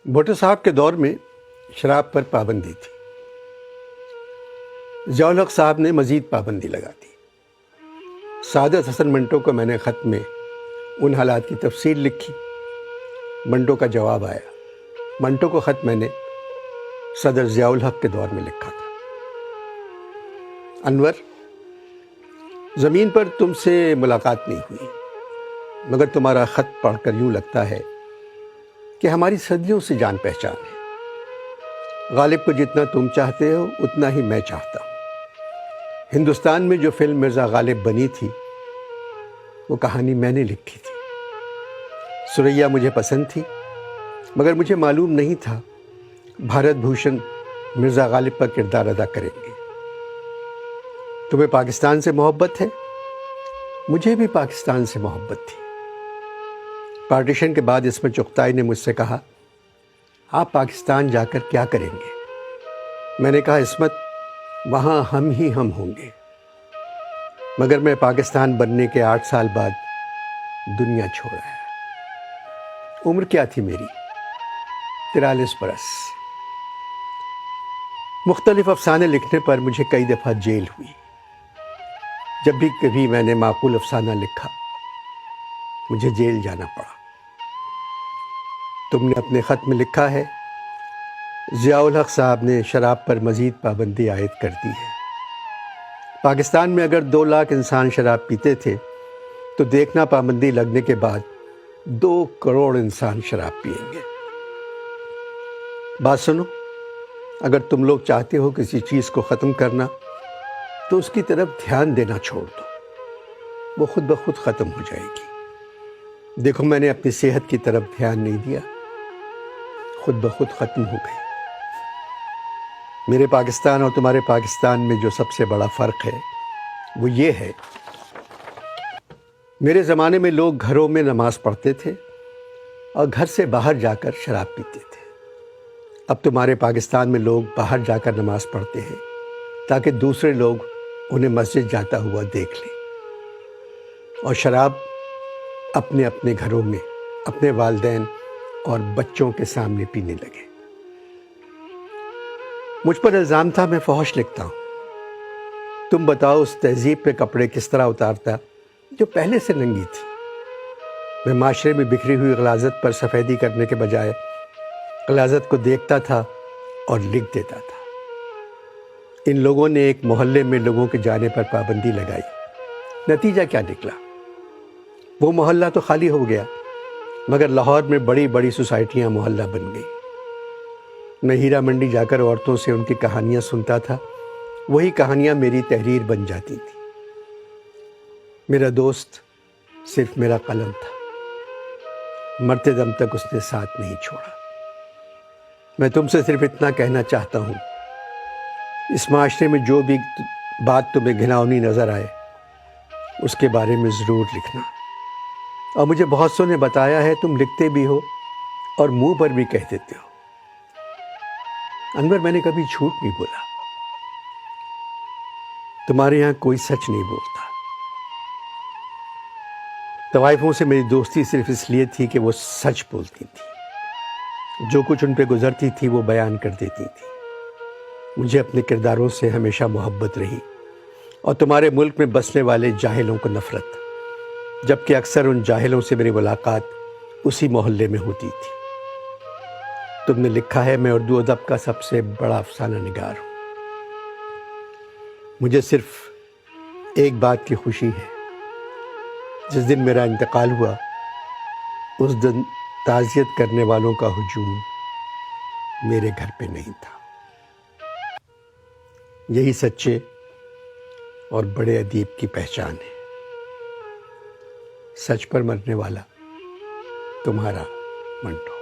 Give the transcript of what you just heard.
भुट्टो साहब के दौर में शराब पर पाबंदी थी। ज़ियाउल हक साहब ने मज़ीद पाबंदी लगा दी। सादत हसन मंटो को मैंने ख़त में उन हालात की तफसील लिखी। मंटो का जवाब आया। मंटो को ख़त मैंने सदर ज़ियाउल हक के दौर में लिखा था। अनवर, ज़मीन पर तुमसे मुलाकात नहीं हुई, मगर तुम्हारा ख़त पढ़कर यूँ लगता है कि हमारी सदियों से जान पहचान है। गालिब को जितना तुम चाहते हो उतना ही मैं चाहता हूँ। हिंदुस्तान में जो फिल्म मिर्ज़ा गालिब बनी थी वो कहानी मैंने लिखी थी। सुरैया मुझे पसंद थी, मगर मुझे मालूम नहीं था भारत भूषण मिर्ज़ा गालिब का किरदार अदा करेंगे। तुम्हें पाकिस्तान से मोहब्बत है, मुझे भी पाकिस्तान से मोहब्बत थी। पार्टीशन के बाद इस्मत चुगताई ने मुझसे कहा, आप पाकिस्तान जाकर क्या करेंगे? मैंने कहा, इस्मत, वहाँ हम ही हम होंगे। मगर मैं पाकिस्तान बनने के 8 साल बाद दुनिया छोड़ आया। उम्र क्या थी मेरी? 43 बरस। मुख्तलिफ अफसाने लिखने पर मुझे कई दफ़ा जेल हुई। जब भी कभी मैंने माकूल अफसाना लिखा, मुझे जेल जाना पड़ा। तुमने अपने ख़त में लिखा है, ज़ियाउल हक साहब ने शराब पर मज़ीद पाबंदी आयद कर दी है। पाकिस्तान में अगर 2 लाख इंसान शराब पीते थे तो देखना पाबंदी लगने के बाद 2 करोड़ इंसान शराब पिएंगे। बात सुनो, अगर तुम लोग चाहते हो किसी चीज़ को ख़त्म करना तो उसकी तरफ ध्यान देना छोड़ दो, वो खुद ब खुद ख़त्म हो जाएगी। देखो, मैंने अपनी सेहत की तरफ ध्यान नहीं दिया, खुद ब खुद ख़त्म हो गई। मेरे पाकिस्तान और तुम्हारे पाकिस्तान में जो सबसे बड़ा फ़र्क है वो ये है, मेरे ज़माने में लोग घरों में नमाज़ पढ़ते थे और घर से बाहर जाकर शराब पीते थे। अब तुम्हारे पाकिस्तान में लोग बाहर जाकर नमाज़ पढ़ते हैं ताकि दूसरे लोग उन्हें मस्जिद जाता हुआ देख लें, और शराब अपने अपने घरों में अपने वालिदैन और बच्चों के सामने पीने लगे। मुझ पर इल्ज़ाम था मैं फहश लिखता हूँ। तुम बताओ, उस तहजीब पे कपड़े किस तरह उतारता जो पहले से नंगी थी। मैं माशरे में बिखरी हुई गलाज़त पर सफ़ेदी करने के बजाय गलाज़त को देखता था और लिख देता था। इन लोगों ने एक मोहल्ले में लोगों के जाने पर पाबंदी लगाई। नतीजा क्या निकला? वो मोहल्ला तो खाली हो गया, मगर लाहौर में बड़ी बड़ी सोसाइटियाँ मोहल्ला बन गई। मैं हीरा मंडी जाकर औरतों से उनकी कहानियाँ सुनता था, वही कहानियाँ मेरी तहरीर बन जाती थी। मेरा दोस्त सिर्फ मेरा कलम था, मरते दम तक उसने साथ नहीं छोड़ा। मैं तुमसे सिर्फ इतना कहना चाहता हूँ, इस माशरे में जो भी बात तुम्हें घिनौनी नज़र आए उसके बारे में ज़रूर लिखना। और मुझे बहुत सौ ने बताया है तुम लिखते भी हो और मुंह पर भी कह देते हो। अनवर, मैंने कभी झूठ नहीं बोला। तुम्हारे यहाँ कोई सच नहीं बोलता। तवाइफों से मेरी दोस्ती सिर्फ इसलिए थी कि वो सच बोलती थी, जो कुछ उन पे गुजरती थी वो बयान कर देती थी। मुझे अपने किरदारों से हमेशा मोहब्बत रही और तुम्हारे मुल्क में बसने वाले जाहिलों को नफ़रत, जबकि अक्सर उन जाहिलों से मेरी मुलाकात उसी मोहल्ले में होती थी। तुमने लिखा है, मैं उर्दू अदब का सबसे बड़ा अफसाना निगार हूँ। मुझे सिर्फ एक बात की खुशी है, जिस दिन मेरा इंतकाल हुआ उस दिन ताज़ियत करने वालों का हुजूम मेरे घर पे नहीं था। यही सच्चे और बड़े अदीब की पहचान है। सच पर मरने वाला तुम्हारा मंटो।